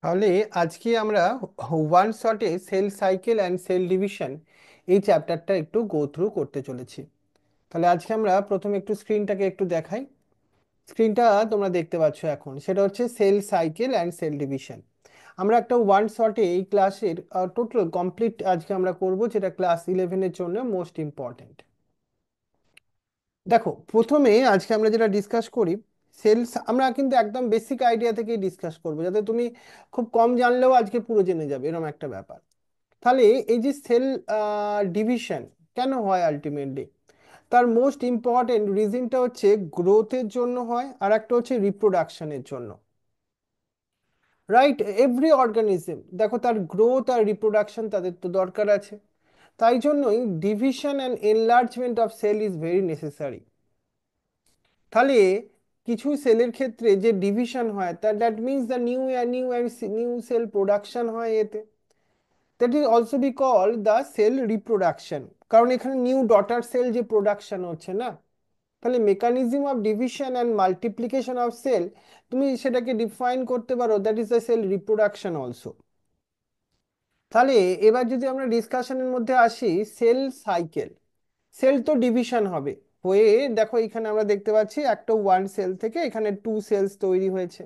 তাহলে আজকে আমরা ওয়ান শটে cell cycle and cell division এই চ্যাপ্টারটা একটু গো থ্রু করতে চলেছি। তাহলে আজকে আমরা প্রথমে একটু স্ক্রিনটাকে একটু দেখাই। স্ক্রিনটা তোমরা দেখতে পাচ্ছ এখন, সেটা হচ্ছে cell cycle and cell division. আমরা একটা ওয়ান শটে এই ক্লাসের টোটাল কমপ্লিট আজকে আমরা করব, যেটা ক্লাস 11-এর জন্য মোস্ট ইম্পর্ট্যান্ট। দেখো, প্রথমে আজকে আমরা যেটা ডিসকাস করি, সেলস আমরা কিন্তু একদম বেসিক আইডিয়া থেকেই ডিসকাস করবো, যাতে তুমি খুব কম জানলেও আজকে পুরো জেনে যাবে, এরকম একটা ব্যাপার। তাহলে এই যে সেল ডিভিশন কেন হয় আলটিমেটলি, তার মোস্ট ইম্পর্টেন্ট রিজনটা হচ্ছে গ্রোথের জন্য হয়, আর একটা হচ্ছে রিপ্রোডাকশনের জন্য। রাইট, এভরি অর্গানিজম দেখো তার গ্রোথ আর রিপ্রোডাকশন তাদের তো দরকার আছে। তাই জন্যই division and enlargement of cell is very necessary. তাহলে কিছু সেলের ক্ষেত্রে যে ডিভিশন হয়, that means the new cell production হয় এতে। That is also be called the cell reproduction, কারণ এখানে নিউ ডটার সেল যে প্রোডাকশন হচ্ছে না। তাহলে mechanism of division and multiplication of cell, তুমি সেটাকে ডিফাইন করতে পারো, that is the cell reproduction also. তাহলে এবার যদি আমরা ডিসকাশনের মধ্যে আসি, সেল সাইকেল, সেল তো ডিভিশন হবে হয়ে, দেখো এখানে আমরা দেখতে পাচ্ছি একটা ওয়ান সেল থেকে এখানে টু সেলস তৈরি হয়েছে।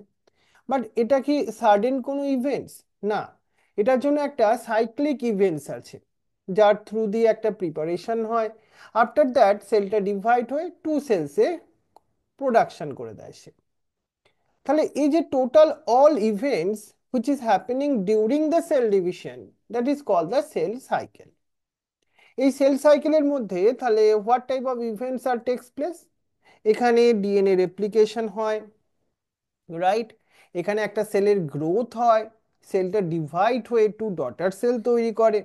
বাট এটা কি সাডেন কোনো ইভেন্টস? না, এটার জন্য একটা সাইক্লিক ইভেন্টস আছে, যার থ্রু দিয়ে একটা প্রিপারেশন হয়। আফটার দ্যাট সেলটা ডিভাইড হয়ে টু সেলসে প্রোডাকশন করে দেয় সে। তাহলে এই যে total all events which is happening during the cell division, that is called the cell cycle. এই সেল সাইকেলের মধ্যে তাহলে what type of events are takes place? এখানে ডিএনএ রেপ্লিকেশন হয়, রাইট। এখানে একটা সেলের গ্রোথ হয়, সেলটা ডিভাইড হয়ে টু ডটার সেল তৈরি করে।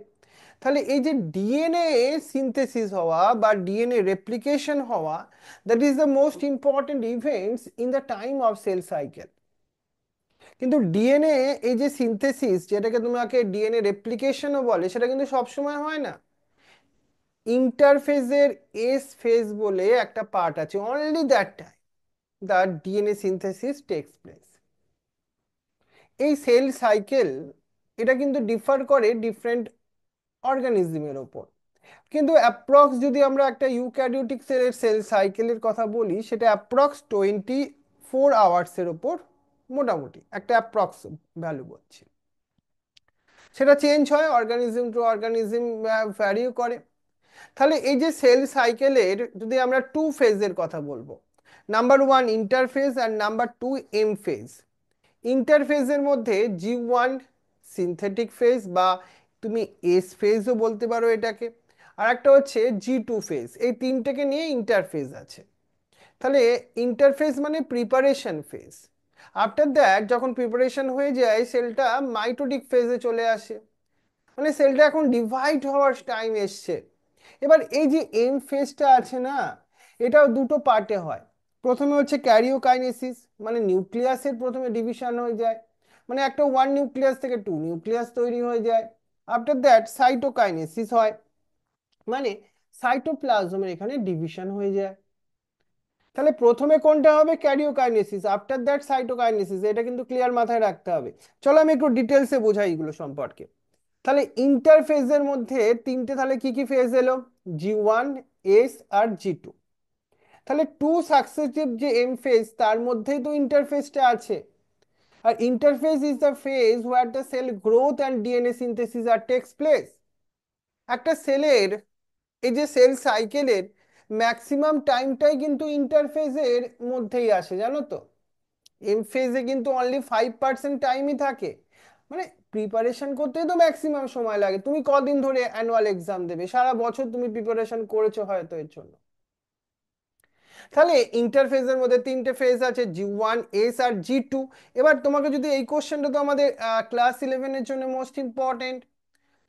তাহলে এই যে ডিএনএ সিনথেসিস হওয়া বা ডিএনএ রেপ্লিকেশন হওয়া, that is the most important events in the time of cell cycle. কিন্তু ডিএনএ এই যে সিনথেসিস, যেটাকে তোমাকে ডিএনএ রেপ্লিকেশনও বলে, সেটা কিন্তু সবসময় হয় না। ইন্টারফেজের এস ফেজ বলে একটা পার্ট আছে, only that time the DNA synthesis takes place. এই সেল সাইকেল, এটা কিন্তু ডিফার করে ডিফারেন্ট অর্গানিজমের ওপর। কিন্তু অ্যাপ্রক্স যদি আমরা একটা ইউক্যারিওটিক সেলের সেল সাইকেলের কথা বলি, সেটা অ্যাপ্রক্স 24 আওয়ার্সের ওপর মোটামুটি একটা অ্যাপ্রক্স ভ্যালু বলছি। সেটা চেঞ্জ হয় অর্গানিজম টু অর্গানিজম, ভ্যারিও করে। তাহলে এই যে সেল সাইকেলের যদি আমরা টু ফেজের কথা বলবো, নাম্বার ওয়ান ইন্টারফেজ আর নাম্বার টু এম ফেজ। ইন্টারফেজের মধ্যে G1 সিনথেটিক ফেজ, বা তুমি এস ফেজও বলতে পারো এটাকে, আর একটা হচ্ছে G2 ফেজ। এই তিনটেকে নিয়ে ইন্টারফেজ আছে। তাহলে ইন্টারফেজ মানে প্রিপারেশন ফেজ। আফটার দ্যাট যখন প্রিপারেশন হয়ে যায়, সেলটা মাইটোটিক ফেজে চলে আসে, মানে সেলটা এখন ডিভাইড হওয়ার টাইম এসছে। এবার এই যে এম ফেজটা আছে না, এটাও দুটো পার্টে হয়। প্রথমে হচ্ছে ক্যারিওকাইনেসিস, মানে নিউক্লিয়াসের প্রথমে ডিভিশন হয়ে যায়, মানে একটা ওয়ান নিউক্লিয়াস থেকে টু নিউক্লিয়াস তৈরি হয়ে যায়। আফটার দ্যাট সাইটোকাইনেসিস হয়, মানে সাইটোপ্লাজমের এখানে ডিভিশন হয়ে যায়। তাহলে প্রথমে কোনটা হবে? Karyokinesis, after that cytokinesis. এটা কিন্তু ক্লিয়ার মাথায় রাখতে হবে। চলো আমি একটু ডিটেলসে বোঝাই এগুলো সম্পর্কে। তাহলে ইন্টারফেজের মধ্যে তিনটে, তাহলে কি কি ফেজ এলো? G1, এস আর G2। তাহলে টু সাকসেসিভ যে এম ফেজ, তার মধ্যেই তো ইন্টারফেজটা আছে। আর interphase is the phase where the cell growth and DNA synthesis আর টেক্স প্লেস। একটা সেলের এই যে সেল সাইকেলের ম্যাক্সিমাম টাইমটাই কিন্তু ইন্টারফেজের মধ্যেই আসে, জানো তো। এম ফেজে কিন্তু অনলি 5% টাইমই থাকে। মানে প্রিপারেশন করতেই তো ম্যাক্সিমাম সময় লাগে। তুমি কদিন ধরে অ্যানুয়াল এক্সাম দেবে? সারা বছর তুমি প্রিপারেশন করেছো হয়তো এর জন্য। তাহলে ইন্টারফেজের মধ্যে তিনটে ফেজ আছে, G1, এস আর G2। এবার তোমাকে যদি এই কোশ্চেনটা তো আমাদের ক্লাস 11-এর জন্য মোস্ট ইম্পর্টেন্ট।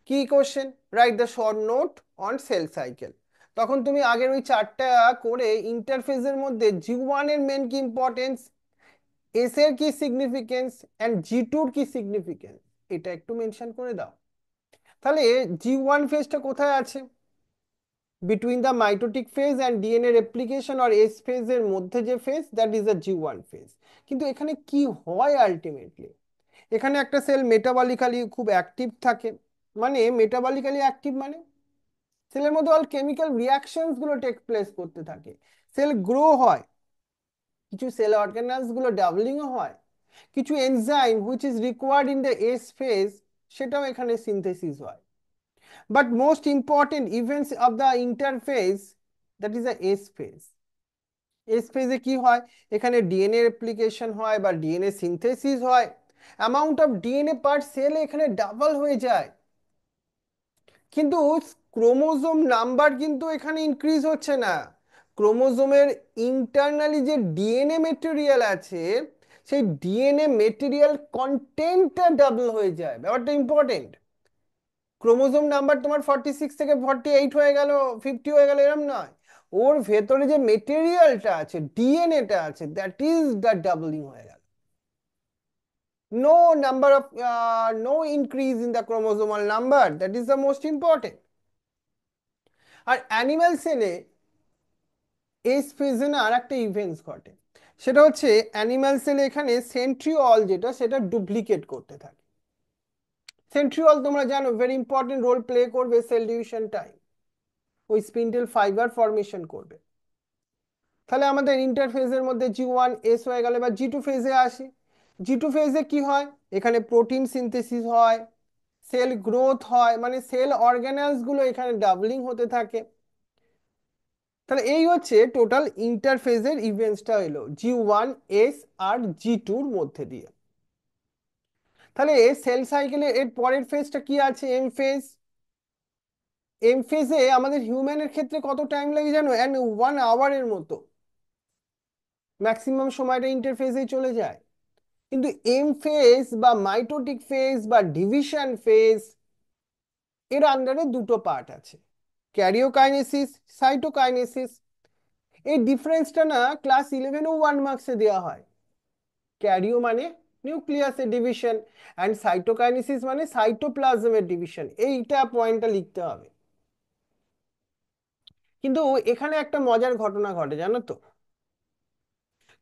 কি question? Write the short note on cell cycle. তখন তুমি আগের ওই চারটা করে ইন্টারফেজের মধ্যে G1 এর মেন কি ইম্পর্টেন্স, এস এর কি সিগনিফিকেন্স, অ্যান্ড G2 কি সিগনিফিকেন্স, এটা একটু মেনশন করে দাও। তাহলে G1 ফেজটা কোথায় আছে? Between the mitotic phase and DNA replication আর এস ফেজের মধ্যে যে phase, that is the G1 phase. কিন্তু এখানে কি হয় আলটিমেটলি? এখানে একটা সেল মেটাবলিক্যালি খুব অ্যাক্টিভ থাকে, মানে মেটাবলিক্যালি অ্যাক্টিভ মানে সেলের মধ্যে অল কেমিক্যাল রিয়াকশনস গুলো টেক প্লেস করতে থাকে, সেল গ্রো হয়, কিছু সেল অর্গানেলস গুলো ডাবলিংও হয়, কিছু enzyme which is required in the S phase সেটাও এখানে সিনথেসিস হয়। But most important events of the interphase, that is the S phase. S ফেজে কি হয়, এখানে ডিএনএ রেপ্লিকেশন হয় বা ডিএনএ সিনথেসিস হয়, amount of DNA per cell এখানে ডাবল হয়ে যায়, কিন্তু ক্রোমোজোম নাম্বার কিন্তু এখানে ইনক্রিজ হচ্ছে না। ক্রোমোজোমের ইন্টারনালি যে ডিএনএ মেটেরিয়াল আছে, সেই ডিএনএ মেটেরিয়াল কন্টেন্টটা ডাবল হয়ে যায়, ব্যাপারটা ইম্পর্টেন্ট। ক্রোমোজোম নাম্বার তোমার 46 থেকে 48 হয়ে গেল, 50 হয়ে গেল, এরম নয়। ওর ভেতরে যে মেটেরিয়ালটা আছে, ডিএনএটা আছে, দ্যাট ইজ দ্য ডাবলিং হয়ে গেল। No increase in the chromosomal number, that is the most important. আর অ্যানিমাল সেলে এস ফেজে না আর একটা ইভেন্টস ঘটে, সেটা হচ্ছে অ্যানিমাল সেলে এখানে সেন্ট্রিওল যেটা সেটা ডুপ্লিকেট করতে থাকে। সেন্ট্রিওল তোমরা জানো ভেরি ইম্পর্টেন্ট রোল প্লে করবে সেল ডিভিশন টাইম, ওই স্পিন্ডেল ফাইবার ফরমেশন করবে। তাহলে আমাদের ইন্টারফেজের মধ্যে G1S হয়ে গেল, বা G2 ফেজে আসি। G2 ফেজে কি হয়, এখানে প্রোটিন সিনথেসিস হয়, সেল গ্রোথ হয়, মানে সেল অর্গানেলস গুলো এখানে ডাবলিং হতে থাকে। তাহলে এই হচ্ছে টোটাল ইন্টারফেজের ইভেন্টসটা হলো G1S আর G2-র মধ্যে দিয়ে। তাহলে সেল সাইকেলে এর পরের ফেজটা কি আছে, এম ফেজ। এম ফেজে আমাদের হিউম্যানের ক্ষেত্রে কত টাইম লাগে জানো, 1 আওয়ারের মতো ম্যাক্সিমাম সময়টা ইন্টারফেজেই চলে যায়। কিন্তু এম ফেজ বা মাইটোটিক ফেজ বা ডিভিশন ফেজ, এর আন্ডারে দুটো পার্ট আছে, ক্যারিওকাইনেসিস, সাইটোকাইনেসিস। এই ডিফারেন্সটা না ক্লাস 11-ও 1 মার্কসে দেওয়া হয়। ক্যারিও মানে নিউক্লিয়াসের ডিভিশন, অ্যান্ড সাইটোকাইনেসিস মানে সাইটোপ্লাজমের ডিভিশন, এইটা পয়েন্টটা লিখতে হবে। কিন্তু এখানে একটা মজার ঘটনা ঘটে জানো তো,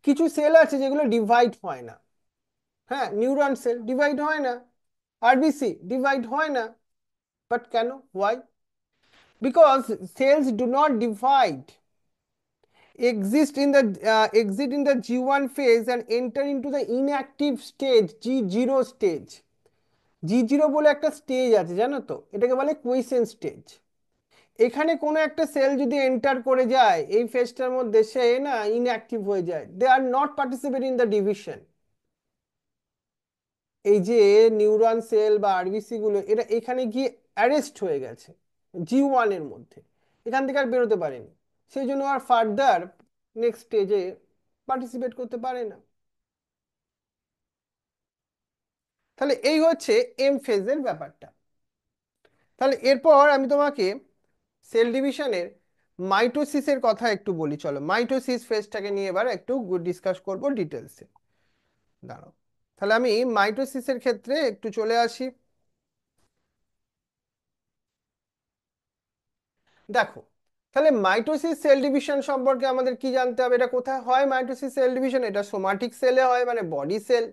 কিছু সেল আছে যেগুলো ডিভাইড হয় না। হ্যাঁ, নিউরন সেল ডিভাইড হয় না, আরবিসি ডিভাইড হয় না, বাট কেন, why? Because cells do not divide, exit in the G1 phase and enter into the inactive stage, G0 stage. G0 বলে একটা স্টেজ আছে জানো তো, এটাকে বলে কুইসেন্ট স্টেজ। এখানে কোনো একটা সেল যদি এন্টার করে যায় এই ফেজটার মধ্যে, সে না ইনঅ্যাক্টিভ হয়ে যায়, they are not participate in the division. এই যে নিউরন সেল বা আরবিসি গুলো, এরা এখানে গিয়ে অ্যারেস্ট হয়ে গেছে G1 এর মধ্যে, এখান থেকে আর বেরোতে পারেনি, সেই জন্য আর ফার্দার নেক্সট স্টেজে পার্টিসিপেট করতে পারে না। তাহলে এই হচ্ছে এম ফেজের ব্যাপারটা। তাহলে এরপর আমি তোমাকে সেল ডিভিশনের মাইটোসিসের কথা একটু বলি, চলো মাইটোসিস ফেজটাকে নিয়ে এবার একটু ডিসকাস করব ডিটেলসে। দাঁড়াও, তাহলে আমি মাইটোসিসের ক্ষেত্রে একটু চলে আসি। দেখো, তাহলে মাইটোসিস সেল ডিভিশন সম্পর্কে আমাদের কি জানতে হবে, এটা কোথায় হয় মাইটোসিস সেল ডিভিশন, এটা সোমাটিক সেলে হয়, মানে বডি সেল।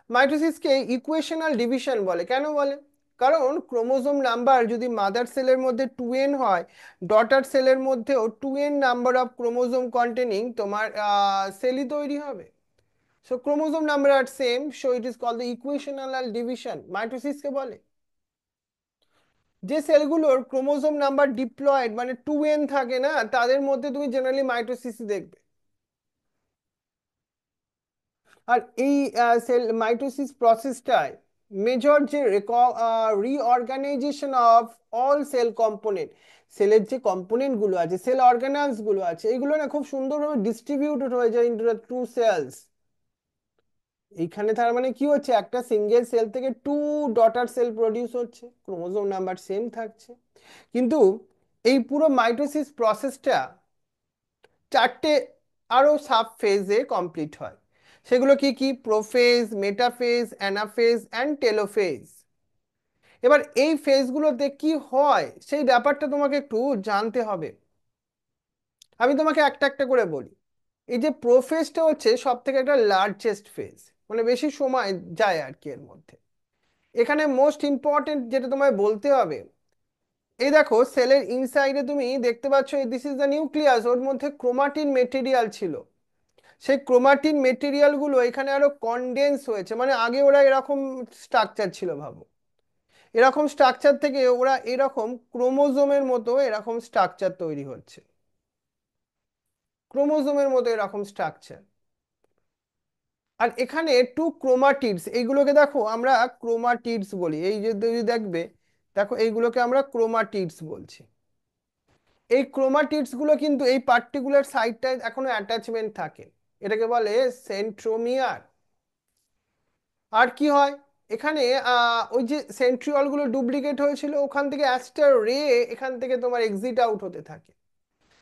মাইটোসিসকে ইকুয়েশনাল ডিভিশন বলে, কেন বলে, কারণ ক্রোমোজোম নাম্বার যদি মাদার সেলের মধ্যে 2n হয়, ডটার সেলের মধ্যেও 2n number of chromosome containing তোমার সেলই তৈরি হবে। So chromosome number are same, so it is called the equational division, মাইটোসিসকে বলে। যে সেলগুলোর ক্রোমোজোম নাম্বার ডিপ্লয়েড মানে 2n থাকে না, তাদের মধ্যে তুমি জেনারেলি মাইটোসিস দেখবে। আর এই সেল মাইটোসিস প্রসেসটায় মেজর যে reorganisation of all cell component, সেলের যে কম্পোনেন্ট গুলো আছে, সেল অর্গানেলস গুলো আছে, এগুলো না খুব সুন্দরভাবে ডিস্ট্রিবিউটেড হয়ে যায় ইনটু দ্য টু সেলস। এইখানে তার মানে কি হচ্ছে, একটা সিঙ্গেল সেল থেকে 2 ডটার সেল প্রডিউস হচ্ছে, ক্রোমোজোম নাম্বার সেম থাকছে। কিন্তু এই পুরো মাইটোসিস প্রসেসটা 4টে আরো সাব ফেজে কমপ্লিট হয়। সেগুলো কি কি, prophase, metaphase, anaphase and telophase. এবার এই ফেজগুলোতে কি হয় সেই ব্যাপারটা তোমাকে একটু জানতে হবে। আমি তোমাকে একটা একটা করে বলি। এই যে প্রোফেজটা হচ্ছে সব থেকে একটা লার্জেস্ট ফেজ, মানে বেশি সময় যায় আর কি এর মধ্যে। এখানে মোস্ট ইম্পর্টেন্ট যেটা তোমায় বলতে হবে, এই দেখো সেলের ইনসাইডে তুমি দেখতে পাচ্ছ দিস ইজ দ্য নিউক্লিয়াস, ওর মধ্যে ক্রোমাটিন মেটেরিয়াল ছিল। সেই ক্রোমাটিন মেটেরিয়াল গুলো এখানে আরো কনডেন্স হয়েছে, মানে আগে ওরা এরকম স্ট্রাকচার ছিল ভাবো, এরকম স্ট্রাকচার থেকে ওরা এরকম ক্রোমোজোমের মতো এরকম স্ট্রাকচার তৈরি হচ্ছে, ক্রোমোজোমের মতো এরকম স্ট্রাকচার। আর এখানে টু ক্রোমাটিডস, এইগুলোকে দেখো আমরা ক্রোমাটিডস বলি, এই যে যদি দেখবে, দেখো এইগুলোকে আমরা ক্রোমাটিডস বলছি। এই ক্রোমাটিডস গুলো কিন্তু এই পার্টিকুলার সাইটটায় এখনো অ্যাটাচমেন্ট থাকে, এটাকে বলে সেন্ট্রোমিয়ার। আর কি হয় এখানে, ওই যে সেন্ট্রিওল গুলো ডুপ্লিকেট হয়েছিল, ওখান থেকে অ্যাস্টার রে এখান থেকে তোমার এক্সিট আউট হতে থাকে।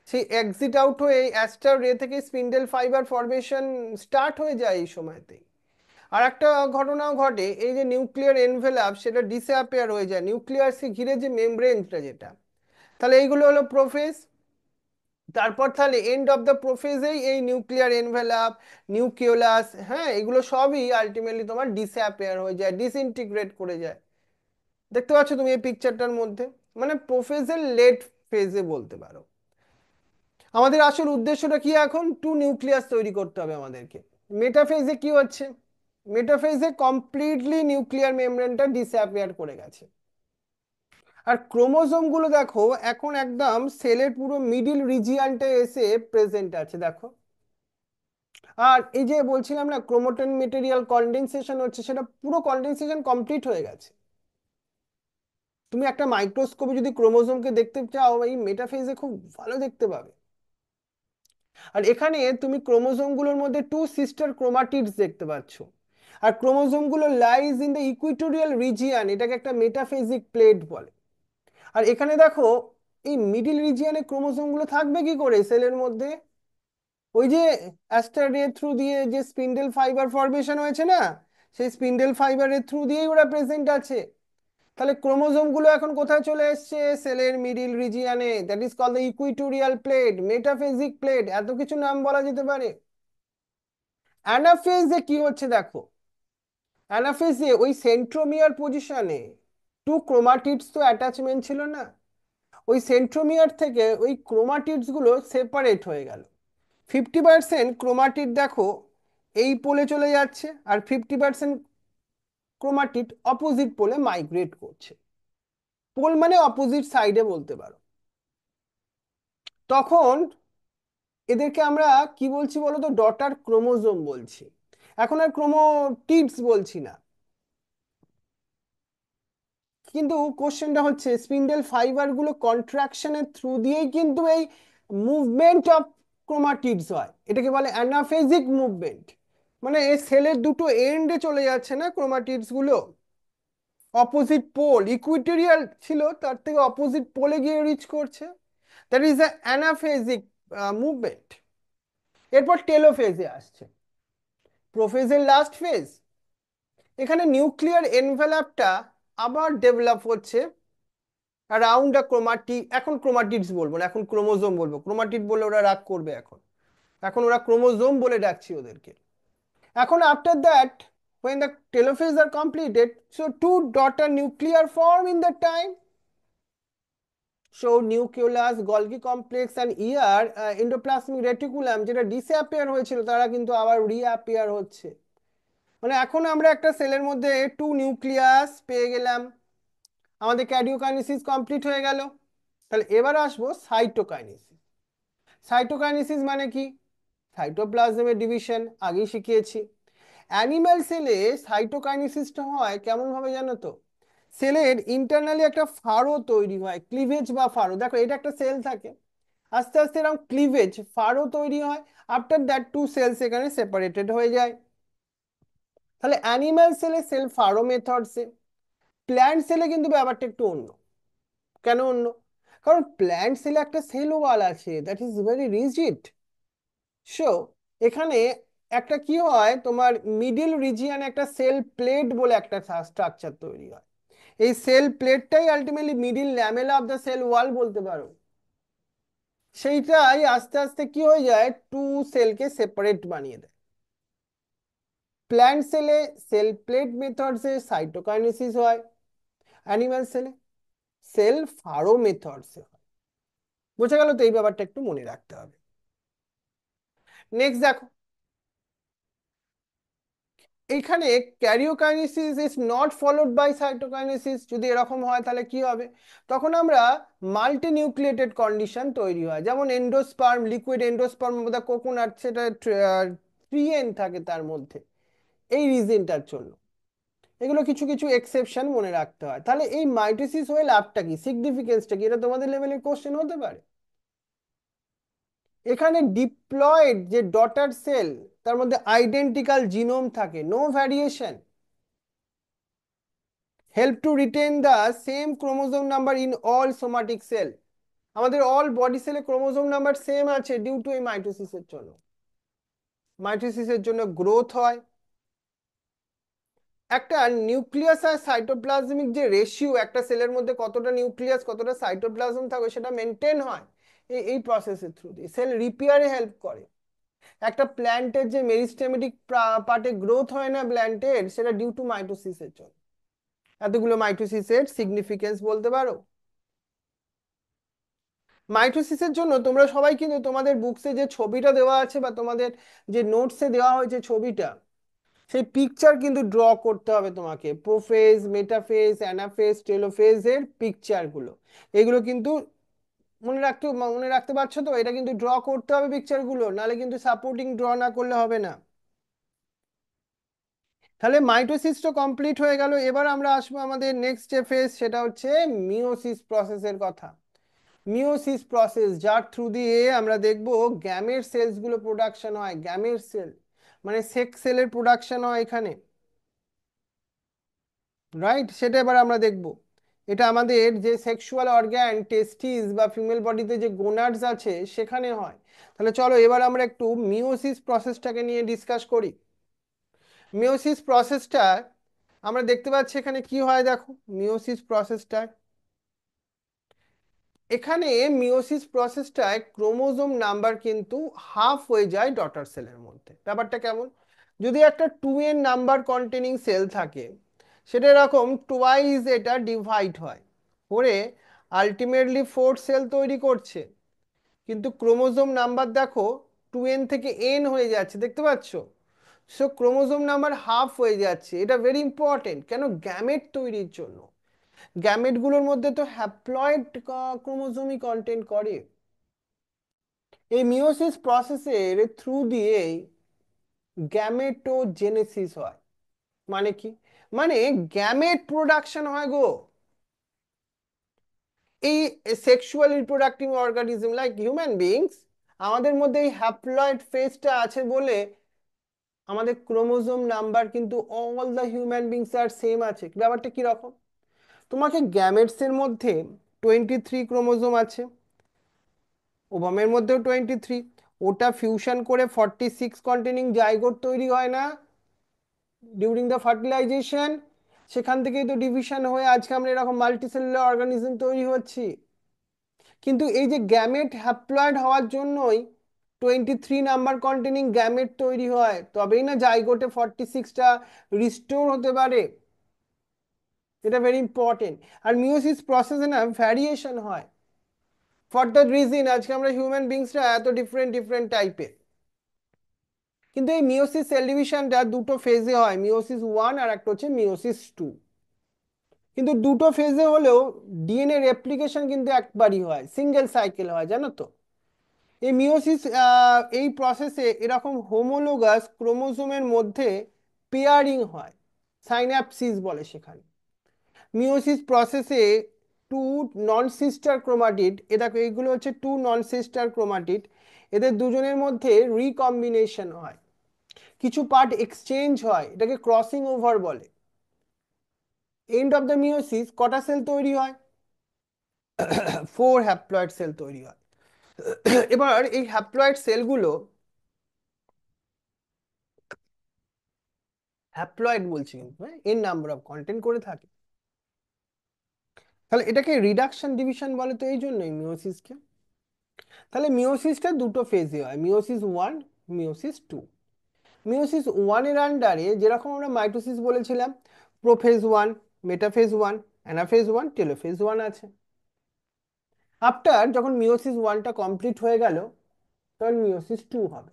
সেই এক্সিট আউট হয়ে অ্যাস্টার রে থেকে স্পিন্ডেল ফাইবার ফরমেশন স্টার্ট হয়ে যায় এই সময়তে। আর একটা ঘটনাও ঘটে, এই যে নিউক্লিয়ার এনভেলাপ সেটা ডিসঅ্যাপিয়ার হয়ে যায়, নিউক্লিয়াসকে ঘিরে যে মেমব্রেনটা যেটা। তাহলে এইগুলো হলো প্রোফেজ। তারপর তাহলে এন্ড অফ দ্য প্রোফেজেই এই নিউক্লিয়ার এনভেলাপ, নিউক্লিওলাস, হ্যাঁ এগুলো সবই আলটিমেটলি তোমার ডিসঅ্যাপিয়ার হয়ে যায়, ডিসইন্টিগ্রেট করে যায়। দেখতে পাচ্ছ তুমি এই পিকচারটার মধ্যে, মানে প্রোফেজের লেট ফেজে বলতে পারো। আমাদের আসল উদ্দেশ্যটা কি, এখন টু নিউক্লিয়াস তৈরি করতে হবে আমাদেরকে। মেটাফেজে কি হচ্ছে, মেটাফেজে কমপ্লিটলি নিউক্লিয়ার মেমব্রেনটা ডিসঅ্যাপিয়ার করে গেছে। আর ক্রোমোজোম গুলো দেখো এখন একদম সেলের পুরো মিডিল রিজিয়ানটা এসে প্রেজেন্ট আছে দেখো। আর এই যে বলছিলাম না ক্রোমাটিন মেটেরিয়াল কনডেনসেশন হচ্ছে, সেটা পুরো কনডেনসেশন কমপ্লিট হয়ে গেছে। তুমি একটা মাইক্রোস্কোপে যদি ক্রোমোজোমকে দেখতে চাও এই মেটাফেজে খুব ভালো দেখতে পাবে। আর এখানে তুমি ক্রোমোজোম গুলোর মধ্যে টু সিস্টার ক্রোমাটিডস দেখতে পাচ্ছ। আর ক্রোমোজোম গুলো lies in the equatorial region, এটাকে একটা মেটাফেজিক প্লেট বলে। আর এখানে দেখো এই মিডিল রিজিয়ানে ক্রোমোজোম গুলো থাকবে কি করে সেলের মধ্যে, ওই যে অ্যাস্টার রে থ্রু দিয়ে যে স্পিন্ডেল ফাইবার ফরমেশন হয়েছে না, সেই স্পিন্ডেল ফাইবারের থ্রু দিয়েই ওরা প্রেজেন্ট আছে। তাহলে ক্রোমোজোম গুলো এখন কোথায় চলে এসছে, সেলের মিডিল রিজিয়ানে, that is call the equatorial plate, metaphasic plate, এত কিছু নাম বলা যেতে পারে। অ্যানাফেজে কি হচ্ছে দেখো, অ্যানাফেজে ওই সেন্ট্রোমিয়ার পজিশনে টু ক্রোমাটিডস তো অ্যাটাচমেন্ট ছিল না, ওই সেন্ট্রোমিয়ার থেকে ওই ক্রোমাটিডস গুলো সেপারেট হয়ে গেল। 50% ক্রোমাটিড দেখো এই পোলে চলে যাচ্ছে, আর 50% ক্রোমাটিড অপোজিট পোলে মাইগ্রেট করছে। পোল মানে অপোজিট সাইডে বলতে পারো। তখন এদেরকে আমরা কি বলছি বলো তো, ডটার ক্রোমোজোম বলছি, এখন আর ক্রোমোটিডস বলছি না। কিন্তু কোশ্চেনটা হচ্ছে স্পিন্ডেল ফাইবার গুলো কন্ট্রাকশনের থ্রু দিয়েই কিন্তু এই মুভমেন্ট অফ ক্রোমাটিডস হয়, এটাকে বলে অ্যানাফেজিক মুভমেন্ট। মানে এই সেলের দুটো এন্ডে চলে যাচ্ছে না ক্রোমাটিডস গুলো, অপোজিট পোল, ইকুইটোরিয়াল ছিল তার থেকে অপোজিট পোলে গিয়ে রিচ করছে, দ্যাট ইজ দ্য অ্যানাফেজিক মুভমেন্ট। এরপর টেলোফেজে আসছে, প্রোফেজের লাস্ট ফেজ। এখানে নিউক্লিয়ার এনভেলাপটা আবার ডেভেলপ হচ্ছে অ্যারাউন্ড আ ক্রোমাটি, এখন ক্রোমাটিডস বলবো না, এখন ক্রোমোজোম বলবো, ক্রোমাটিড বলে ওরা রাগ করবে, এখন এখন ওরা ক্রোমোজোম বলে ডাকছি ওদেরকে। এখন after that when the telophase are completed, so two daughter nuclear form in the time, so nucleus, Golgi complex and ear endoplasmic reticulum যেটা ডিসঅ্যাপিয়ার হয়েছিল তারা কিন্তু আবার রিঅ্যাপিয়ার হচ্ছে। মানে এখন আমরা একটা সেলের মধ্যে টু নিউক্লিয়াস পেয়ে গেলাম, আমাদের ক্যারিওকাইনেসিস কমপ্লিট হয়ে গেল। তাহলে এবার আসবো সাইটোকাইনেসিস। সাইটোকাইনেসিস মানে কি, সাইটোপ্লাজমের ডিভিশন আগেই শিখিয়েছি। অ্যানিম্যাল সেলে সাইটোকাইনেসিসটা হয় কেমন ভাবে জানো তো, সেলের ইন্টারনালি একটা ফারো তৈরি হয়, ক্লিভেজ বা ফারো, দেখো এটা একটা সেল থাকে, আস্তে আস্তে এরকম ক্লিভেজ ফারো তৈরি হয়, আফটার দ্যাট টু সেলস এখানে সেপারেটেড হয়ে যায়। তাহলে অ্যানিম্যাল সেলে সেল ফারো মেথডসে। প্ল্যান্ট সেলে কিন্তু ব্যাপারটা একটু অন্য। কেন অন্য, কারণ প্ল্যান্ট সেলে একটা সেল ওয়াল আছে that is very rigid. So এখানে একটা কি হয় তোমার মিডিল রিজিয়নে একটা সেল প্লেট বলে একটা স্ট্রাকচার তৈরি হয়, এই সেল প্লেটটাই ultimately middle lamella of the cell wall বলতে পারো। সেইটাই আস্তে আস্তে কি হয়ে যায় টু সেলকে সেপারেট বানিয়ে দেয়। প্ল্যান্ট সেলে সেল প্লেট মেথডসে সাইটোকাইনেসিস হয়, অ্যানিমাল সেলে সেল ফারো মেথডসে হয়। বোঝা গেল তো? এই ব্যাপারটা একটু মনে রাখতে হবে। নেক্সট দেখো, এখানে karyokinesis is not followed by cytokinesis. যদি এরকম হয় তাহলে কি হবে? তখন আমরা মাল্টি নিউক্লিয়েটেড কন্ডিশন তৈরি হয়, যেমন এন্ডোস্পার্ম, লিকুইড এন্ডোস্পার্ম মধ্যে কোকোনাট, সেটা 3N থাকে তার মধ্যে, এই রিজনটার জন্য। এগুলো কিছু কিছু এক্সেপশন মনে রাখতে হয়। তাহলে এই মাইটোসিস হয়ে লাভটা কি, সিগনিফিকেন্সটা কি, এটা তোমাদের লেভেলের কোশ্চেন হতে পারে। এখানে ডিপ্লয়েড যে ডটার সেল, তার মধ্যে আইডেন্টিক্যাল জিনোম থাকে, no variation, help to retain the same chromosome number in all somatic cell. আমাদের অল বডি সেলে ক্রোমোজোম নাম্বার সেম আছে ডিউ টু এই মাইটোসিসের জন্য। মাইটোসিসের জন্য গ্রোথ হয়। একটা নিউক্লিয়াস আর সাইটোপ্লাজমিক যে রেশিও, একটা সেলের মধ্যে কতটা নিউক্লিয়াস কতটা সাইটোপ্লাজম থাকবে সেটা মেনটেন হয় এই প্রসেসের থ্রু দিয়ে। সেল রিপেয়ারে হেল্প করে। একটা প্ল্যান্টের যে মেরিস্টেমেটিক পার্টে গ্রোথ হয় না প্ল্যান্টের, সেটা ডিউ টু মাইটোসিসের জন্য। এতগুলো মাইটোসিসের সিগনিফিকেন্স বলতে পারো। মাইটোসিসের জন্য তোমরা সবাই কিন্তু তোমাদের বুকসে যে ছবিটা দেওয়া আছে বা তোমাদের যে নোটসে দেওয়া হয়েছে ছবিটা, সেই পিকচার কিন্তু ড্র করতে হবে তোমাকে। প্রোফেজ, মেটাফেজ, অ্যানাফেজ, টেলোফেজ এর পিকচারগুলো, এগুলো কিন্তু মনে রাখতে পারছো তো? এটা কিন্তু ড্র করতে হবে পিকচারগুলো, নাহলে কিন্তু সাপোর্টিং ড্র না করলে হবে না। তাহলে মাইটোসিস তো কমপ্লিট হয়ে গেল। এবার আমরা আসবো আমাদের নেক্সট যে ফেজ, সেটা হচ্ছে মিওসিস প্রসেসের কথা। মিওসিস প্রসেস, যার থ্রু দিয়ে আমরা দেখব গ্যামেট সেলস গুলো প্রোডাকশন হয়। গ্যামেট সেল মানে সেক্স সেলের প্রোডাকশন হয় এখানে, রাইট? সেটা এবার আমরা দেখব। এটা আমাদের যে সেক্সুয়াল অর্গ্যান, টেস্টিস বা ফিমেল বডিতে যে গোনাডস আছে সেখানে হয়। তাহলে চলো এবার আমরা একটু মিওসিস প্রসেসটাকে নিয়ে ডিসকাস করি। মিওসিস প্রসেসটা আমরা দেখতে পাচ্ছি এখানে কি হয়, দেখো মিওসিস প্রসেসটা। এখানে মিওসিস প্রসেসটায় ক্রোমোজোম নাম্বার কিন্তু হাফ হয়ে যায় ডটার সেলের মধ্যে। ব্যাপারটা কেমন? যদি একটা 2N নাম্বার কন্টেনিং সেল থাকে, সেটা এরকম টোয়াইস এটা ডিভাইড হয় করে আলটিমেটলি 4 সেল তৈরি করছে। কিন্তু ক্রোমোজোম নাম্বার দেখো 2N থেকে N হয়ে যাচ্ছে, দেখতে পাচ্ছ? সো ক্রোমোজোম নাম্বার হাফ হয়ে যাচ্ছে। এটা ভেরি ইম্পর্টেন্ট, কেন? গ্যামেট তৈরির জন্য। গ্যামেটগুলোর মধ্যে তো হ্যাপ্লয়েড ক্রোমোজোমই কন্টেন্ট করে। এই মিওসিস প্রসেসের থ্রু দিয়েই গ্যামেটোজেনেসিস হয়। মানে কি? মানে গ্যামেট প্রোডাকশন হয় গো। এই sexual reproductive organism like human beings, আমাদের মধ্যে এই হ্যাপ্লয়েড ফেজটা আছে বলে আমাদের ক্রোমোজোম নাম্বার কিন্তু all the human beings are same আছে। ব্যাপারটা কিরকম? তোমাকে গ্যামেটসের মধ্যে 23 ক্রোমোজোম আছে, ওভামের মধ্যেও 23। ওটা ফিউশন করে 46 কন্টেনিং জাইগোট তৈরি হয় না ডিউরিং দ্য ফার্টিলাইজেশন? সেখান থেকেই তো ডিভিশন হয়ে আজকে আমরা এরকম মাল্টিসেলুলার অর্গানিজম তৈরি হচ্ছি। কিন্তু এই যে গ্যামেট হ্যাপ্লয়েড হওয়ার জন্যই 23 নাম্বার কন্টেনিং গ্যামেট তৈরি হয়, তবেই না জাইগোটে 46টা রিস্টোর হতে পারে। এটা ভেরি ইম্পর্টেন্ট। আর মিওসিস প্রসেসে না ভ্যারিয়েশন হয়। ফর দ্যাট রিজন আজকে আমরা হিউম্যান বিংসরা এত ডিফারেন্ট ডিফারেন্ট টাইপের। কিন্তু এই মিওসিস সেল ডিভিশনটা দুটো ফেজে হয়, মিওসিস 1 আর একটা হচ্ছে মিওসিস 2। কিন্তু দুটো ফেজে হলেও ডিএনএ রেপ্লিকেশন কিন্তু একবারই হয়, সিঙ্গেল সাইকেল হয়, জানো তো? এই মিওসিস এই প্রসেসে এরকম হোমোলোগাস ক্রোমোজোমের মধ্যে পেয়ারিং হয়, সাইন্যাপসিস বলে সেখানে। মিওসিস প্রসেসে টু নন সিস্টার ক্রোমাটিড, এটা এইগুলো হচ্ছে টু নন সিস্টার ক্রোমাটিড, এদের দুজনের মধ্যে রিকম্বিনেশন হয়, কিছু পার্ট এক্সচেঞ্জ হয়, এটাকে ক্রসিং ওভার বলে। এন্ড অফ দ্য মিওসিস কটা সেল তৈরি হয়? 4 হ্যাপ্লয়েড সেল তৈরি হয়। এবার এই হ্যাপ্লয়েড সেলগুলো, হ্যাপ্লয়েড বলছি কিন্তু, হ্যাঁ, এর নাম্বার অফ কন্টেন্ট করে থাকে। তাহলে এটাকে রিডাকশন ডিভিশন বলে তো এই জন্যই মিওসিসকে। তাহলে মিওসিসটা দুটো ফেজে হয়, মিওসিস 1, মিওসিস 2। মিওসিস ওয়ানের আন্ডারে যেরকম আমরা মাইটোসিস বলেছিলাম, prophase one, metaphase one, anaphase one, telophase one আছে। আফটার যখন মিওসিস ওয়ানটা কমপ্লিট হয়ে গেল, তখন মিওসিস টু হবে।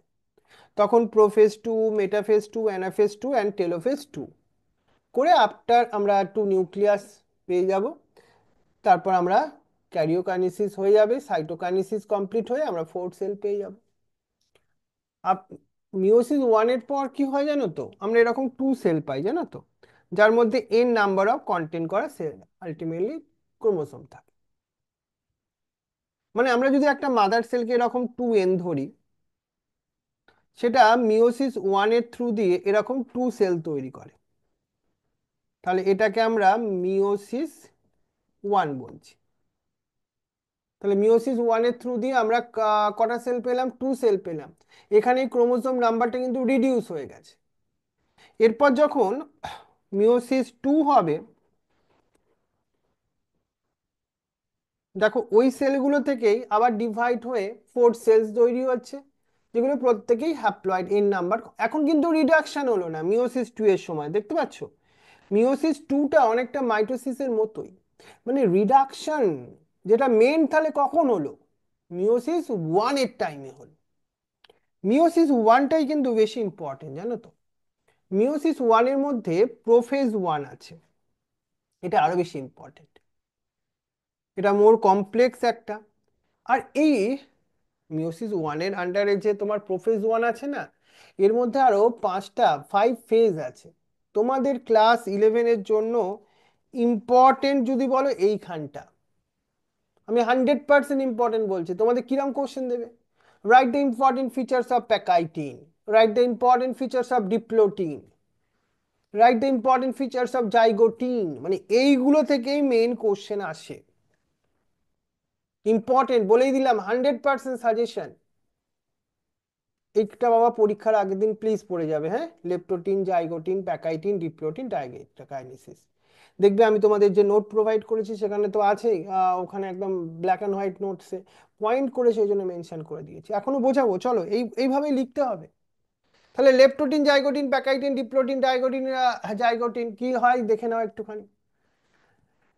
তখন prophase two, metaphase two, anaphase two and telophase two করে আফটার আমরা টু নিউক্লিয়াস পেয়ে যাব। তারপর আমরা ক্যারিওকাইনেসিস হয়ে যাবে, সাইটোকাইনেসিস কমপ্লিট হয়ে আমরা ফোর্থ সেল পেয়ে যাব। আপ মিওসিস ওয়ানের পর কি হয় জানো তো, আমরা এরকম টু সেল পাই জানো তো, যার মধ্যে এন নাম্বার অফ কন্টেন্ট করা সেল, আলটিমেটলি ক্রোমোসোম থাকে। মানে আমরা যদি একটা মাদার সেলকে এরকম 2n ধরি, সেটা মিওসিস ওয়ানের থ্রু দিয়ে এরকম টু সেল তৈরি করে। তাহলে এটাকে আমরা মিওসিস ওয়ান বলছি। তাহলে মিওসিস ওয়ানের থ্রু দিয়ে আমরা কটা সেল পেলাম? টু সেল পেলাম। এখানে ক্রোমোসোম নাম্বারটা কিন্তু রিডিউস হয়ে গেছে। এরপর যখন মিওসিস টু হবে, দেখো ওই সেলগুলো থেকেই আবার ডিভাইড হয়ে ফোর সেলস তৈরি হচ্ছে, যেগুলো প্রত্যেকেই হ্যাপ্লয়েড এন নাম্বার। এখন কিন্তু রিডাকশন হলো না মিওসিস টু এর সময়, দেখতে পাচ্ছ মিওসিস টুটা অনেকটা মাইটোসিসের মতোই, মানে রিডাকশন যেটা মেন তাহলে কখন হলো? মিওসিস ওয়ানের টাইমে হলো। মিওসিস ওয়ানটাই কিন্তু বেশি ইম্পর্টেন্ট জানো তো। মিওসিস ওয়ানের মধ্যে প্রোফেজ ওয়ান আছে, এটা আরো বেশি ইম্পর্টেন্ট, এটা মোর কমপ্লেক্স একটা। আর এই মিওসিস ওয়ানের আন্ডারে যে তোমার প্রোফেজ ওয়ান আছে না, এর মধ্যে আরো পাঁচটা ফাইভ ফেজ আছে। তোমাদের ক্লাস ইলেভেনের জন্য ইম্পর্টেন্ট যদি বলো এইখানটা, আমি 100% ইম্পর্টেন্ট বলছি। তোমাদের কিরম কোশ্চেন দেবে? Write the important features of pachytene, write the important features of diplotene, write the important features of zygotene, মানে এইগুলো থেকেই মেইন কোশ্চেন আসে। ইম্পর্টেন্ট বলেই দিলাম, 100% সাজেশন। একটা বাবা পরীক্ষার আগের দিন প্লিজ পড়ে যাবে, হ্যাঁ, লেপটোটিন, জাইগোটিন, প্যাকাইটিন, ডিপ্লোটিন, ডাইগেস্টাকাইনেসিস। দেখবে আমি তোমাদের যে নোট প্রোভাইড করেছি সেখানে তো আছেই, ওখানে একদম ব্ল্যাক অ্যান্ড হোয়াইট নোটসে পয়েন্ট করেছে, ওই জন্য মেনশন করে দিয়েছি। এখনো বোঝাবো, চলো এইভাবেই লিখতে হবে। তাহলে লেপটোটিন, জাইগোটিন, প্যাকাইটিন, ডিপ্লোটিন, ডাইগোটিন, জাইগোটিন কি হয় দেখে নাও একটুখানি।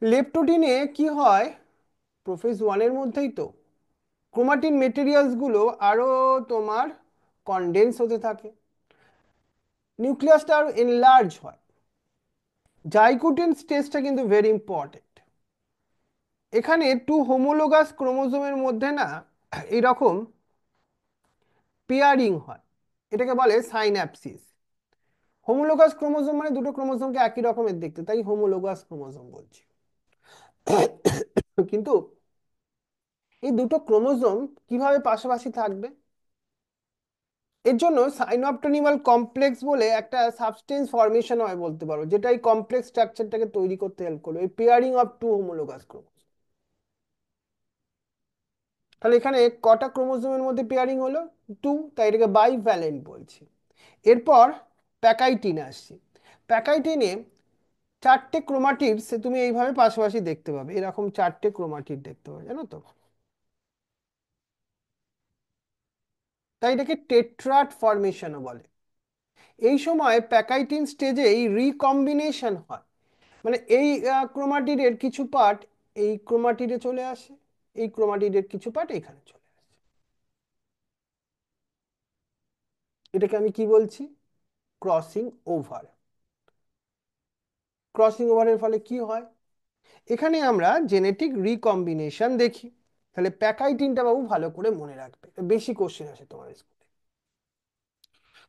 লেপটোটিনে কি হয়, প্রোফেজ ওয়ানের মধ্যেই তো ক্রোমাটিন মেটেরিয়ালস গুলো আরো তোমার কনডেন্স হতে থাকে, নিউক্লিয়াসটা আরো এনলার্জ হয়। জাইগোটিন স্টেজটা কিন্তু ভেরি ইম্পর্টেন্ট। এখানে টু হোমোলোগাস ক্রোমোজোমের মধ্যে না এরকম পেয়ারিং হয়, এটাকে বলে সাইন্যাপসিস। হোমোলোগাস ক্রোমোজোম মানে দুটো ক্রোমোজোমকে একই রকমের দেখতে, তাই হোমোলোগাস ক্রোমোজোম বলছি। কিন্তু এই দুটো ক্রোমোজোম কিভাবে পাশাপাশি থাকবে? এর জন্য সাইনোপটেনিমাল কমপ্লেক্স বলে একটা সাবস্টেন্স ফর্মেশন হয় বলতে পারো, যেটা এই কমপ্লেক্স স্ট্রাকচারটাকে তৈরি করতে হেল্প করবে, এই pairing of two homologous chromosome. তাহলে এখানে কটা ক্রোমোজোমের মধ্যে পেয়ারিং হলো? টু, তাই এটাকে বাইভ্যালেন্ট বলছি। এরপর প্যাকাইটিন আসছি। প্যাকাইটিনে চারটে ক্রোমাটিডস তুমি এইভাবে পাশাপাশি দেখতে পাবে, এরকম চারটে ক্রোমাটিড দেখতে পাবে জানো তো, তাই এটাকে টেট্রাড ফরমেশনও বলে। এই সময় প্যাকাইটিন স্টেজেই রিকম্বিনেশন হয়, মানে এই ক্রোমাটিডের কিছু পার্ট এই ক্রোমাটিডে চলে আসে, এই ক্রোমাটিডের কিছু পার্ট এখানে চলে আসে। এটাকে আমি কি বলছি? Crossing over. ক্রসিং ওভারের ফলে কি হয়? এখানে আমরা জেনেটিক রিকম্বিনেশন দেখি। তাহলে প্যাকাইটিনটা বাবু ভালো করে মনে রাখবে, বেশি কোশ্চেন আসে তোমার স্কুলে।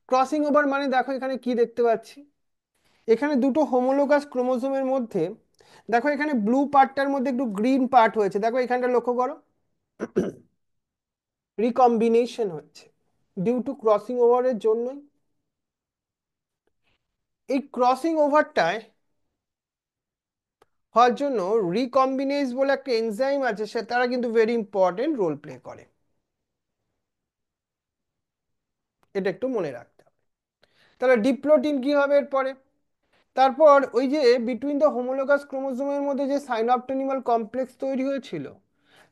ক্রসিং ওভার মানে দেখো এখানে কি দেখতে পাচ্ছি, এখানে দুটো হোমোলোগাস ক্রোমোজোমের মধ্যে দেখো এখানে ব্লু পার্টটার মধ্যে একটু গ্রিন পার্ট হয়েছে, দেখো এখানটা লক্ষ্য করো, রিকম্বিনেশন হচ্ছে ডিউ টু ক্রসিং ওভারের জন্যই। এই ক্রসিং ওভারটায় হওয়ার জন্য রিকম্বিনেজ বলে একটা এনজাইম আছে, সে তারা কিন্তু ভেরি ইম্পর্টেন্ট রোল প্লে করে, এটা একটু মনে রাখতে হবে। তাহলে ডিপ্লোটিন কি হবে এরপরে? তারপর ওই যে বিটুইন দ্য হোমোলোগাস ক্রোমোজোমের মধ্যে যে সাইনোপটেনিমাল কমপ্লেক্স তৈরি হয়েছিল,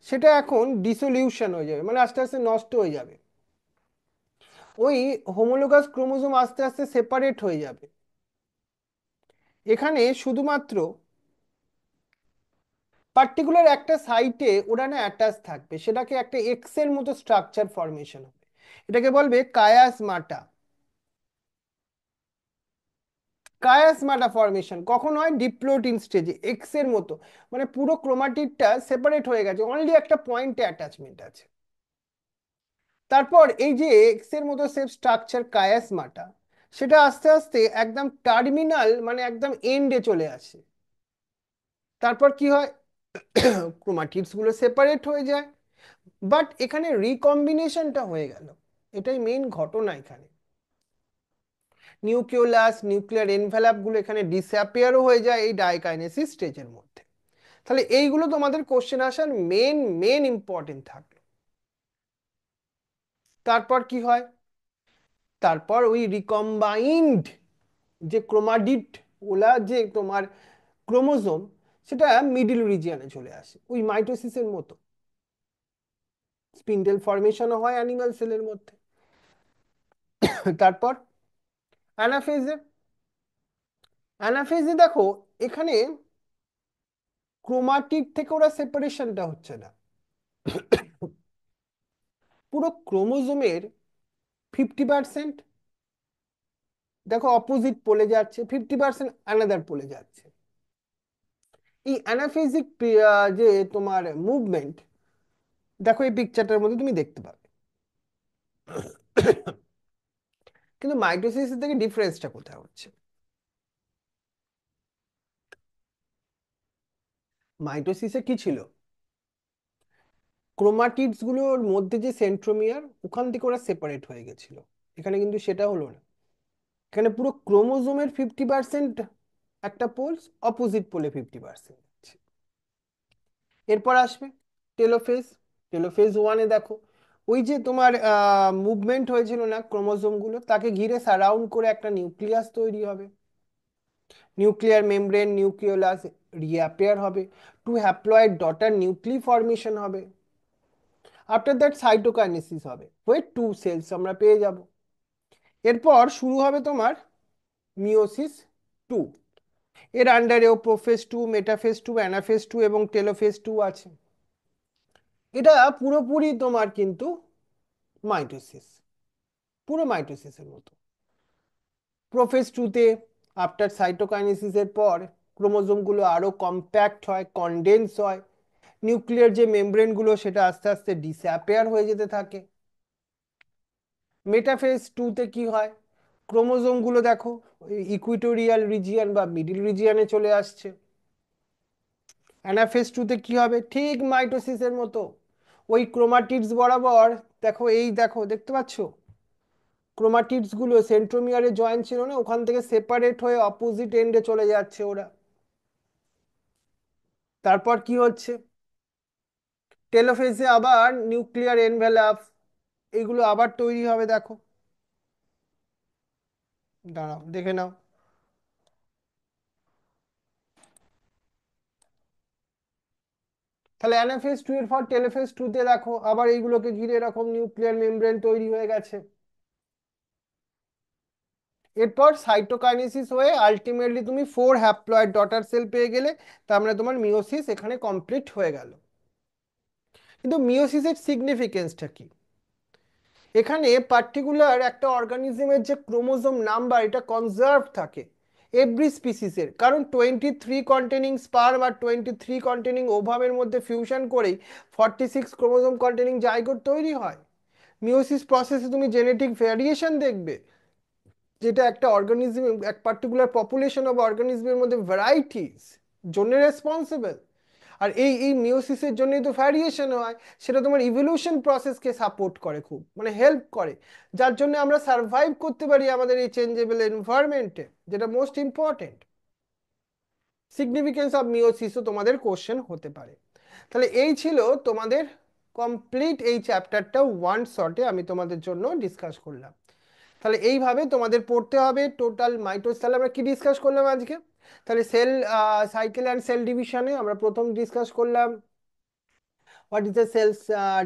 সেটা এখন ডিসোলিউশন হয়ে যাবে, মানে আস্তে আস্তে নষ্ট হয়ে যাবে। ওই হোমোলোগাস ক্রোমোজোম আস্তে আস্তে সেপারেট হয়ে যাবে। এখানে শুধুমাত্র পার্টিকুলার একটা সাইটে ওরা না অ্যাটাচ থাকবে, সেটাকে একটা এক্স এর মতো স্ট্রাকচার ফরমেশন হবে, এটাকে বলবে কায়াসমাটা। কায়াসমাটা ফরমেশন কখন হয়? ডিপ্লোটিন স্টেজে, এক্স এর মতো, মানে পুরো ক্রোমাটিডটা সেপারেট হয়ে গেছে, অনলি একটা পয়েন্টে অ্যাটাচমেন্ট আছে। তারপর এই যে এক্স এর মতো সেপ স্ট্রাকচার কায়াসমাটা, সেটা আস্তে আস্তে একদম টার্মিনাল, মানে একদম এন্ডে চলে আসে। তারপর কি হয়? ক্রোমাটিডস গুলো সেপারেট হয়ে যায়, বাট এখানে রিকম্বিনেশনটা হয়ে গেল, এটাই মেইন ঘটনা এখানে। নিউক্লিওলাস, নিউক্লিয়ার এনভেলাপ গুলো এখানে ডিসঅ্যাপিয়ারও হয়ে যায় এই ডাইকাইনেসিস স্টেজের মধ্যে। তাহলে এইগুলো তোমাদের কোশ্চেন আসার মেন মেন ইম্পর্টেন্ট থাকলো। তারপর কি হয়? তারপর ওই রিকম্বাইন্ড যে ক্রোমাডিড, ওলা যে তোমার ক্রোমোজোম, সেটা মিডিল রিজিয়নে চলে আসে, ওই মাইটোসিসের মতো স্পিন্ডেল ফরমেশনও হয় অ্যানিমাল সেলের মধ্যে। তারপর অ্যানাফেজে, অ্যানাফেজে দেখো এখানে ক্রোমাটিড থেকে ওরা সেপারেশনটা হচ্ছে না, পুরো ক্রোমোজোমের 50% দেখো অপোজিট পোলে যাচ্ছে, 50% অ্যানাদার পোলে যাচ্ছে। এই অ্যানাফেজিক যে তোমার মুভমেন্ট, দেখো এই পিকচারটার মধ্যে তুমি দেখতে পাবে। কিন্তু মাইটোসিস থেকে ডিফারেন্সটা কোথায় হচ্ছে? মাইটোসিসে কি ছিল? ক্রোমাটিডস গুলোর মধ্যে যে সেন্ট্রোমিয়ার, ওখান থেকে ওরা সেপারেট হয়ে গেছিল। এখানে কিন্তু সেটা হলো না, এখানে পুরো ক্রোমোজোমের 50% একটা পোলস, অপোজিট পোলে 50%। এরপর আসবে টেলোফেজ। টেলোফেজ ওয়ানে দেখো ওই যে তোমার মুভমেন্ট হয়েছিল না ক্রোমোজোম গুলো, তাকে ঘিরে সারাউন্ড করে একটা নিউক্লিয়াস তৈরি হবে, নিউক্লিয়ার মেমব্রেন, নিউক্লিওলাস রিঅ্যাপিয়ার হবে, two haploid daughter nuclei formation হবে, আফটার দ্যাট সাইটোকাইনেসিস হবে, হয়ে টু সেলস আমরা পেয়ে যাব। এরপর শুরু হবে তোমার মিওসিস টু। এর আন্ডারেও prophase two, metaphase two, anaphase two এবং টেলোফেজ টু আছে। এটা পুরোপুরি তোমার কিন্তু মাইটোসিস, পুরো মাইটোসিসের মতো। প্রোফেজ টুতে আফটার সাইটোকাইনেসিসের পর ক্রোমোজোমগুলো আরো কম্প্যাক্ট হয়, কনডেন্স হয়, নিউক্লিয়ার যে মেমব্রেনগুলো সেটা আস্তে আস্তে ডিসঅ্যাপিয়ার হয়ে যেতে থাকে। মেটাফেজ টুতে কি হয়? ক্রোমোজোমগুলো দেখো ইকুইটোরিয়াল রিজিয়ন বা মিডিল রিজিয়নে চলে আসছে। অ্যানাফেজ টুতে কি হবে? ঠিক মাইটোসিসের মতো, ওই ক্রোমাটিডস বরাবর, দেখো এই দেখো দেখতে পাচ্ছ ক্রোমাটিডস গুলো সেন্ট্রোমিয়ারে জয়েন ছিল না, ওখান থেকে সেপারেট হয়ে অপোজিট এন্ডে চলে যাচ্ছে ওরা। তারপর কি হচ্ছে? টেলোফেজে আবার নিউক্লিয়ার এনভেলাপ, এইগুলো আবার তৈরি হবে দেখো, দাঁড়াও দেখে নাও। তাহলে অ্যানাফেজ টু এর পর টেলোফেজ টুতে দেখো আবার এইগুলোকে ঘিরে এরকম নিউক্লিয়ার মেমব্রেন তৈরি হয়ে গেছে। এরপর সাইটোকাইনেসিস হয়ে আলটিমেটলি তুমি 4 হ্যাপ্লয়েড ডটার সেল পেয়ে গেলে, তার মানে তোমার মিওসিস এখানে কমপ্লিট হয়ে গেল। কিন্তু মিওসিসের সিগনিফিকেন্সটা কি? এখানে পার্টিকুলার একটা অর্গানিজমের যে ক্রোমোজোম নাম্বার, এটা কনজার্ভ থাকে এভরি স্পিসিসের, কারণ 23 কন্টেনিং স্পার্ম আর 23 কন্টেনিং ওভামের মধ্যে ফিউশন করেই 46 ক্রোমোজোম কন্টেনিং জাইগোট তৈরি হয়। মিওসিস প্রসেসে তুমি জেনেটিক ভ্যারিয়েশন দেখবে, যেটা একটা অর্গানিজম, এক পার্টিকুলার পপুলেশন অফ অর্গানিজমের মধ্যে ভ্যারাইটিস জন্য রেসপন্সিবল। আর এই এই মিওসিসের জন্যই তো ভ্যারিয়েশন হয়, সেটা তোমার ইভলিউশন প্রসেসকে সাপোর্ট করে, খুব মানে হেল্প করে, যার জন্য আমরা সার্ভাইভ করতে পারি আমাদের এই চেঞ্জেবল এনভায়রনমেন্টে, যেটা মোস্ট ইম্পর্টেন্ট। সিগনিফিকেন্স অফ মিওসিসও তোমাদের কোশ্চেন হতে পারে। তাহলে এই ছিল তোমাদের কমপ্লিট এই চ্যাপ্টারটা ওয়ান শটে আমি তোমাদের জন্য ডিসকাস করলাম। তাহলে এইভাবে তোমাদের পড়তে হবে টোটাল মাইটোস। তাহলে আমরা কি ডিসকাস করলাম আজকে? তাহলে সেল সাইকেল অ্যান্ড সেল ডিভিশনে আমরা প্রথম ডিসকাস করলাম what is the cells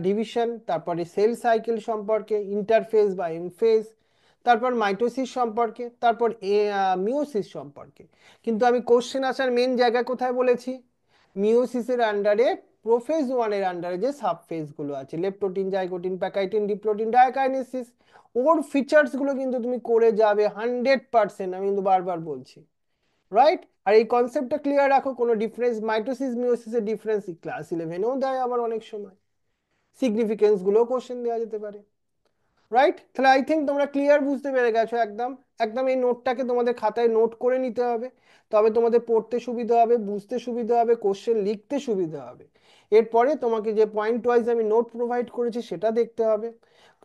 division, তারপরে সেল সাইকেল সম্পর্কে, ইন্টারফেস বা এমফেস, তারপর মাইটোসিস সম্পর্কে, তারপর মিওসিস সম্পর্কে। কিন্তু আমি কোশ্চেন আসার মেন জায়গা কোথায় বলেছি, মিওসিসের আন্ডারে প্রোফেজ ওয়ানের আন্ডারে যে সাবফেজগুলো আছে, leptotene, zygotene, pachytene, diplotene, diakinesis, ওর ফিচার্সগুলো কিন্তু তুমি করে যাবে 100%, আমি কিন্তু বারবার বলছি, রাইট? আর এই কনসেপ্টটা ক্লিয়ার রাখো, কোনো ডিফারেন্স মাইটোসিস মিওসিসের ডিফারেন্স ক্লাস 11এও দেয় আবার অনেক সময়, সিগনিফিকেন্স গুলো কোশ্চেন দেওয়া যেতে পারে, রাইট? তাহলে আই থিঙ্ক তোমরা ক্লিয়ার বুঝতে পেরে গেছো একদম। একদম এই নোটটাকে তোমাদের খাতায় নোট করে নিতে হবে, তবে তোমাদের পড়তে সুবিধা হবে, বুঝতে সুবিধা হবে, কোশ্চেন লিখতে সুবিধা হবে। এরপরে তোমাকে যে পয়েন্ট ওয়াইজ আমি নোট প্রোভাইড করেছি সেটা দেখতে হবে।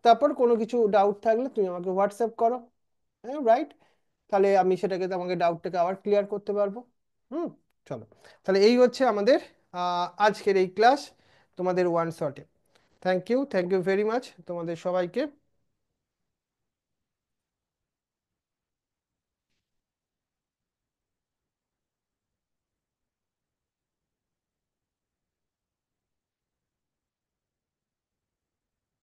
তারপর কোনো কিছু ডাউট থাকলে তুমি আমাকে হোয়াটসঅ্যাপ করো, হ্যাঁ, রাইট? তাহলে আমি সেটাকে তোমাকে ডাউটটাকে আবার ক্লিয়ার করতে পারবো। হুম, চলো। তাহলে এই হচ্ছে আমাদের আজকের এই ক্লাস তোমাদের ওয়ান শটে। থ্যাংক ইউ ভেরি মাচ তোমাদের সবাইকে।